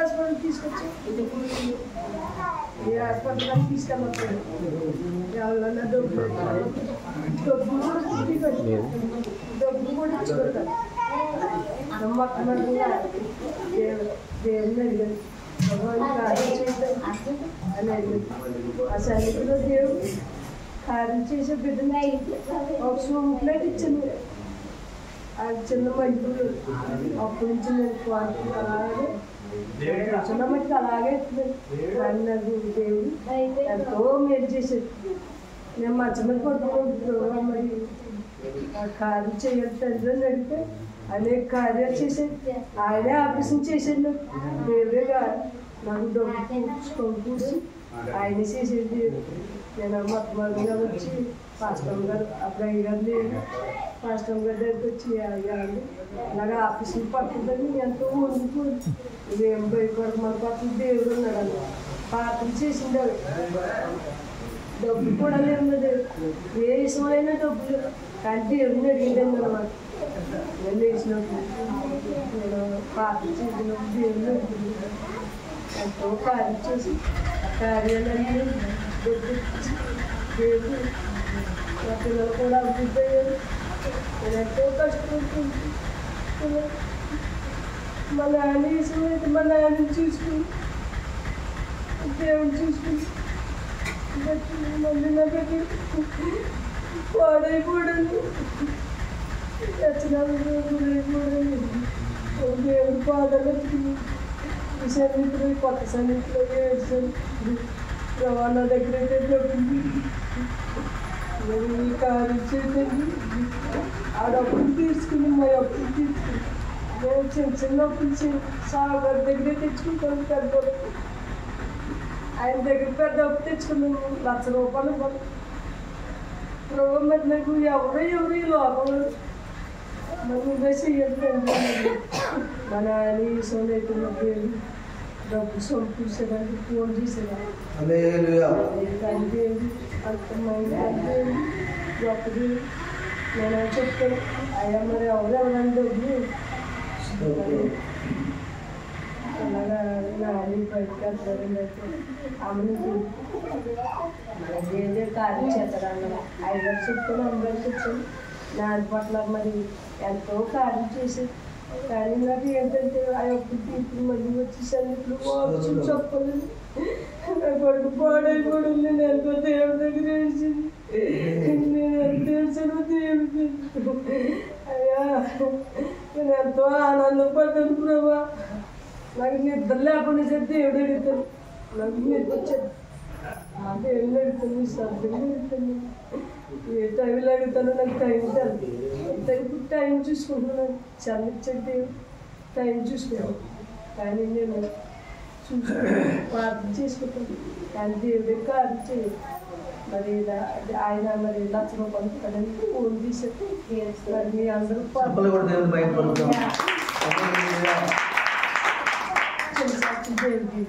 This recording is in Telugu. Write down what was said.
హాస్పిటల్ తీసుకొచ్చి ఏ హాస్పిటల్ తీసుకెళ్ళకపోయాడు ఎవరన్నా డబ్బులు కూడా ఇచ్చుకుంటారు నమ్మకమంగా దేవుని అడిగాను అని అడిగాను ఆ సన్నిధిలో దేవుడు కార్యం చేసే బిడ్డని ఒక సూప్లేట్ ఇచ్చింది అది చిన్న మధ్యలో అప్పటి నుంచి నేను క్వాంటిటీ అలాగే చిన్న మట్టి అలాగే కానీ నాకు దేవుడు ఎంతో మేలు చేసేది నేను మంచం మీద పట్టుకుంటున్నాను మరి ఆ కార్యం చేయాలి తండ్రి అని అడిగితే అనేక కార్యాలు చేసేది ఆయనే ఆపరేషన్ చేసేది నాకు దేవుడేగా నాకు డబ్బు కూర్చి ఆయనే చేసేది నేను మొట్టమొదటిగా వచ్చి పాస్టమ్ గారు అబ్బాయి గారు లేదు పాస్టమ్ గారి దగ్గరికి వచ్చి అయ్యాను అలాగే ఆఫీసులు పడుతుందని ఎంతో వండుకోండి ఇదేం భయపడదు మన పక్కన దేవుడు ఉన్నాడు అన్న పాత్రలు చేసింది అవి డబ్బులు కూడా లేదు ఏ విషయమైనా డబ్బులు కానీ దేవుడిని అడిగిందండి అనమాట నేను వేసినప్పుడు నేను పాత్ర చేసినప్పుడు దేవుడిని అడిగింది ఎంతో కార్యం చేసి ఆ కార్యాలన్నీ దేవుడు నా పిల్లలు కూడా అభివృద్ధి అయ్యారు నేను ఎంతో కష్టపడుతుంది మా నాన్న విషయమైతే మా నాన్నని చూసుకుని దేవుడు చూసుకుని మళ్ళీ నాకు పాడైపోయాను గురైపోయాను దేవుడు పాదాలు ఈ సన్నిధిలో కొత్త సన్నిధిలో ఏడ్చాను రవాణా దగ్గర అయితే దొరికింది మరి ఈ కార్యం చేయండి ఆడప్పుడు తీసుకుని మా అప్పుడు తీసుకుని నేను చిన్న అప్పుడు సాగర్ దగ్గరే తెచ్చుకుంటాను పెద్ద ఆయన దగ్గర పెద్ద అప్పు తెచ్చుకున్నాను ₹1,00,000 ప్రభు మీద నాకు ఎవరు ఈ లోపల మరి నువ్వే చెయ్యాలి మన ఆయన ఈ సోన్ అయితే డబ్బు సమకూర్చేదానికి ఫోన్ చేసేదాన్ని కానీ దేవుడు అర్థమైంది గొప్పది నేను చెప్తాను అయ్యా మరి ఎవరైనా డబ్బులు అలాగా నాని బయటకు వెళ్తారు అమ్మని ఏదే కార్యం చేస్తారన్న 5 గారు చెప్తాను అమ్మగారు చెప్తాను నాది పట్ల మరి ఎంతో కార్యం చేసేది కానీ నాకు ఏంటంటే ఆ యొక్క ఇప్పుడు మళ్ళీ వచ్చేసాను ఇప్పుడు వాపసు చెప్పలేదు నా కొడుకు పాడైపోయింది నేను ఎంతో దేవుడి దగ్గర ఏడ్చింది నేను ఎంత ఏడ్చాను దేవుడికి అయ్యా నేను ఎంతో ఆనందపడ్డాను ప్రభా నాకు నిద్ర లేకుండా సార్ దేవుడు అడుగుతాను నాకు నిద్ర వచ్చాను దేవుడిని అడుగుతాను శ్రద్ధగా అడుగుతాను ఏ టైంలో అడుగుతానో నాకు టైం తెలుసు ఇప్పుడు టైం చూసుకుంటున్నాను చదివించండి దేవుడు టైం చూసుకున్నాను కానీ నేను ప్రార్థన చేసుకుంటాను కానీ దేవుడే కార్యం చేయదు మరి ఆయన మరి ₹1,00,000 కదండి ఫోన్ తీసేది మరి మీ అందరూ దేవుడు